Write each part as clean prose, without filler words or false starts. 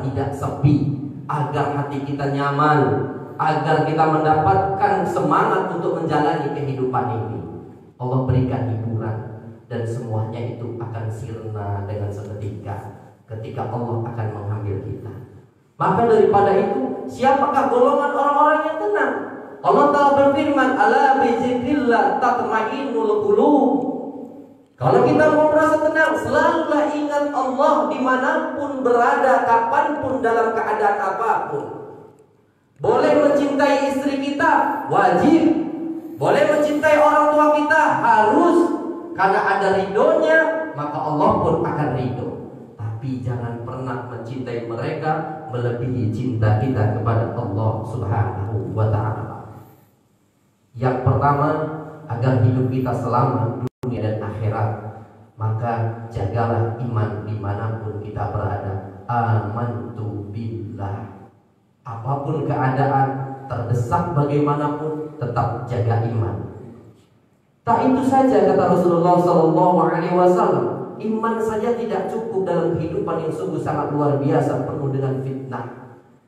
tidak sepi, agar hati kita nyaman, agar kita mendapatkan semangat untuk menjalani kehidupan ini. Allah berikan hiburan, dan semuanya itu akan sirna dengan seketika ketika Allah akan mengambil kita. Maka daripada itu, siapakah golongan orang-orang yang tenang? Allah telah berfirman, ala bizikrillah tatma'innul qulub. Kalau kita mau merasa tenang, selalulah ingat Allah dimanapun berada, kapanpun, dalam keadaan apapun. Boleh mencintai istri kita, wajib. Boleh mencintai orang tua kita, harus. Karena ada ridhonya, maka Allah pun akan ridho. Tapi jangan pernah mencintai mereka melebihi cinta kita kepada Allah Subhanahu wa ta'ala. Yang pertama, agar hidup kita selamat dunia dan akhirat, maka jagalah iman dimanapun kita berada. Amantu billah. Apapun keadaan, terdesak bagaimanapun, tetap jaga iman. Tak itu saja, kata Rasulullah SAW, iman saja tidak cukup dalam kehidupan yang sungguh sangat luar biasa, penuh dengan fitnah.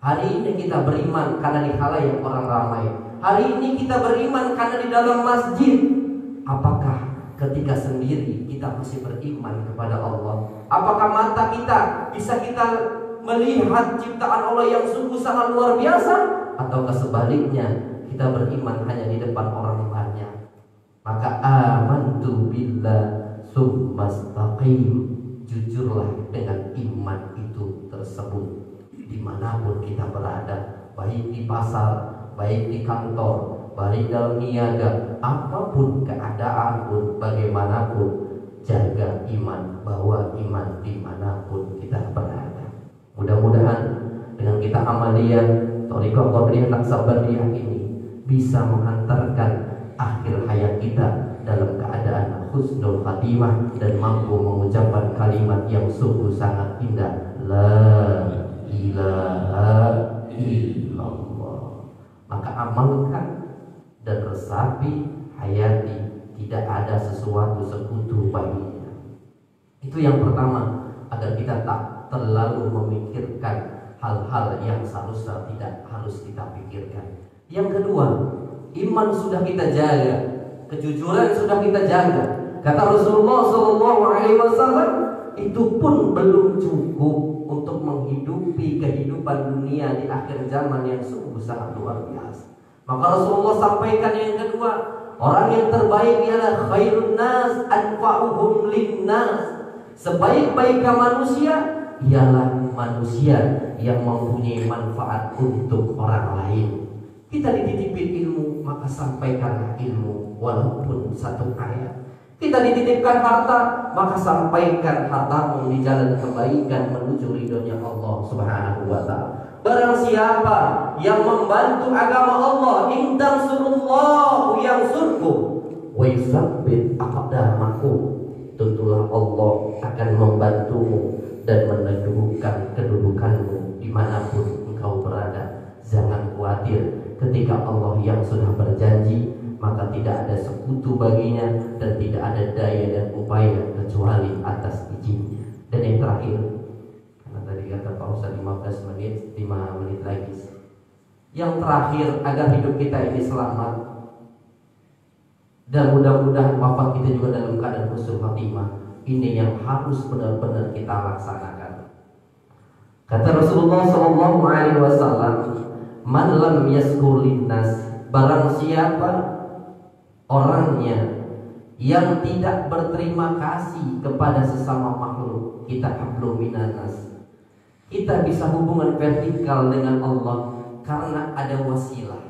Hari ini kita beriman karena di khalayak orang ramai. Hari ini kita beriman karena di dalam masjid. Apakah ketika sendiri kita masih beriman kepada Allah? Apakah mata kita bisa kita melihat ciptaan Allah yang sungguh sangat luar biasa? Ataukah sebaliknya, kita beriman hanya di depan orang banyak? Maka amantu billah summastaqim. Jujurlah dengan iman itu tersebut dimanapun kita berada, baik di pasar, baik di kantor, baik dalam niaga, apapun keadaan pun, bagaimanapun, jaga iman, bawa iman dimanapun kita berada. Mudah-mudahan dengan kita amalian Thariqah Qabriyah Naqsabandiyah ini bisa menghantarkan akhir hayat kita dalam keadaan husnul khatimah dan mampu mengucapkan kalimat yang sungguh sangat indah, la ilaha illallah. Maka amalkan dan resapi, hayati, tidak ada sesuatu sekutu baginya. Itu yang pertama, agar kita tak terlalu memikirkan hal-hal yang seharusnya tidak harus kita pikirkan. Yang kedua, iman sudah kita jaga, kejujuran sudah kita jaga. Kata Rasulullah SAW, itu pun belum cukup untuk menghidupi kehidupan dunia di akhir zaman yang sungguh sangat luar biasa. Maka Rasulullah sampaikan yang kedua, orang yang terbaik ialah khairun nas anfa'uhum linnas. Sebaik-baik manusia ialah manusia yang mempunyai manfaat untuk orang lain. Kita dititipin ilmu, maka sampaikanlah ilmu walaupun satu ayat. Kita dititipkan harta, maka sampaikan hartamu di jalan kebaikan menuju ridhonya Allah Subhanahu wa ta'ala. Barang siapa yang membantu agama Allah, in tansurullahu yansurkum wa yusabbit aqdamakum, tentulah Allah akan membantumu dan meneguhkan kedudukanmu dimanapun engkau berada. Jangan khawatir, ketika Allah yang sudah berjanji, maka tidak ada sekutu baginya dan tidak ada daya dan upaya kecuali atas izinnya. Dan yang terakhir, karena tadi kata Pak Ustaz 15 menit, 5 menit lagi. Yang terakhir, agar hidup kita ini selamat dan mudah-mudahan wafat kita juga dalam keadaan husnul khatimah, ini yang harus benar-benar kita laksanakan. Kata Rasulullah SAW, man lam yaskur linnas, barang siapa orangnya yang tidak berterima kasih kepada sesama makhluk, kita hablum minanas. Kita bisa hubungan vertikal dengan Allah karena ada wasilah.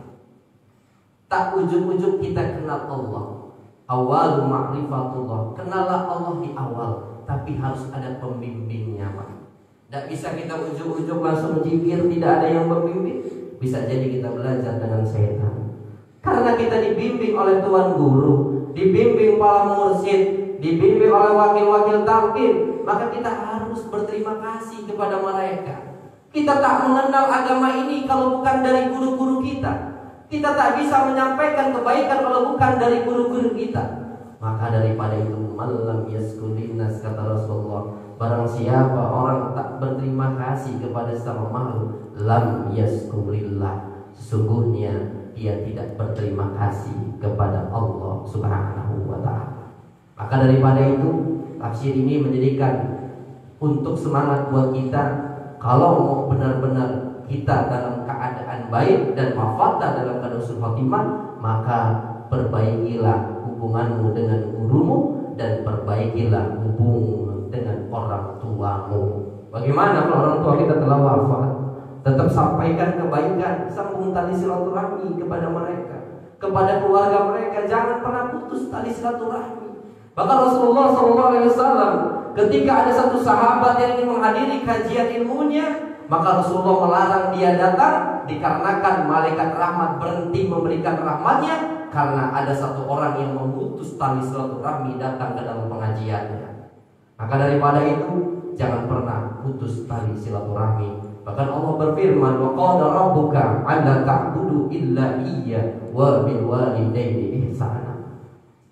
Tak ujung-ujung kita kenal Allah. Awal ma'rifatullah, kenallah Allah di awal, tapi harus ada pembimbingnya, Pak. Tidak bisa kita ujung-ujung langsung jikir, tidak ada yang membimbing. Bisa jadi kita belajar dengan setan. Karena kita dibimbing oleh Tuan Guru, dibimbing para mursyid, dibimbing oleh wakil-wakil talqin, maka kita harus berterima kasih kepada mereka. Kita tak mengenal agama ini kalau bukan dari guru-guru kita. Kita tak bisa menyampaikan kebaikan kalau bukan dari guru-guru kita. Maka daripada itu, malam yaskulinas, kata Rasulullah, Barang siapa orang tak berterima kasih kepada sesama makhluk, lam yaskurillah, sesungguhnya dia tidak berterima kasih kepada Allah Subhanahu wa ta'ala. Maka daripada itu, tafsir ini menjadikan untuk semangat buat kita, kalau mau benar-benar kita dalam keadaan baik dan wafat dalam keadaan husnul khotimah, maka perbaikilah hubunganmu dengan gurumu dan perbaikilah hubungan dengan orang tuamu. Bagaimana kalau orang tua kita telah wafat? Tetap sampaikan kebaikan, sambung tali silaturahmi kepada mereka, kepada keluarga mereka. Jangan pernah putus tali silaturahmi. Bahkan Rasulullah SAW ketika ada satu sahabat yang ingin menghadiri kajian ilmunya, maka Rasulullah melarang dia datang, dikarenakan malaikat rahmat berhenti memberikan rahmatnya karena ada satu orang yang memutus tali silaturahmi datang ke dalam pengajiannya. Maka daripada itu, jangan pernah putus tali silaturahmi. Bahkan Allah berfirman, wa qala rabbuka alla ta'budu illa iyya wa bil walidayni ihsana.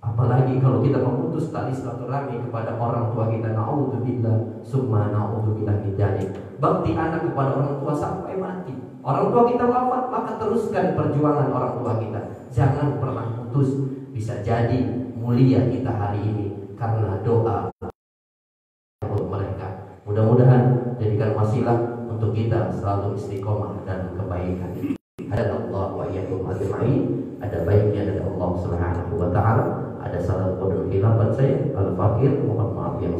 Apalagi kalau kita memutus tali silaturahmi kepada orang tua kita, naudzubillah summa naudzubillah min dzalik. Bakti anak kepada orang tua sampai mati. Orang tua kita wafat, maka teruskan perjuangan orang tua kita. Jangan pernah putus. Bisa jadi mulia kita hari ini karena doa untuk mereka. Mudah-mudahan jadikan wasilah untuk kita selalu istiqomah dan kebaikan. Ada Allah wa iyyakum ajma'in. Ada baiknya dari Allah Subhanahu wa ta'ala. Ada salah kodul khilafat saya Al-Fakir, mohon maaf yang